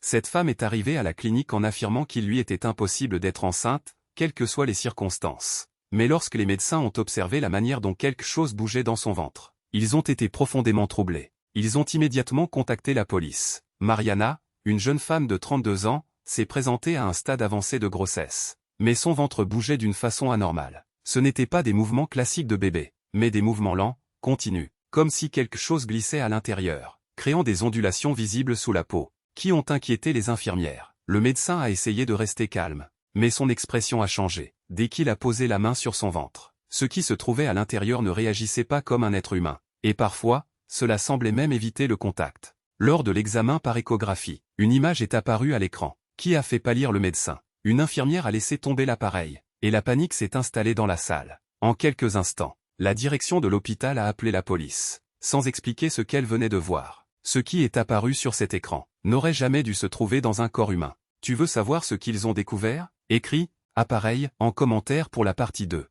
Cette femme est arrivée à la clinique en affirmant qu'il lui était impossible d'être enceinte, quelles que soient les circonstances. Mais lorsque les médecins ont observé la manière dont quelque chose bougeait dans son ventre, ils ont été profondément troublés. Ils ont immédiatement contacté la police. Mariana, une jeune femme de 32 ans, s'est présentée à un stade avancé de grossesse. Mais son ventre bougeait d'une façon anormale. Ce n'étaient pas des mouvements classiques de bébé, mais des mouvements lents, continus, comme si quelque chose glissait à l'intérieur, créant des ondulations visibles sous la peau, qui ont inquiété les infirmières. Le médecin a essayé de rester calme, mais son expression a changé, dès qu'il a posé la main sur son ventre. Ce qui se trouvait à l'intérieur ne réagissait pas comme un être humain, et parfois, cela semblait même éviter le contact. Lors de l'examen par échographie, une image est apparue à l'écran, qui a fait pâlir le médecin. Une infirmière a laissé tomber l'appareil, et la panique s'est installée dans la salle. En quelques instants, la direction de l'hôpital a appelé la police, sans expliquer ce qu'elle venait de voir. Ce qui est apparu sur cet écran n'aurait jamais dû se trouver dans un corps humain. Tu veux savoir ce qu'ils ont découvert? Écris « appareil » en commentaire pour la partie 2.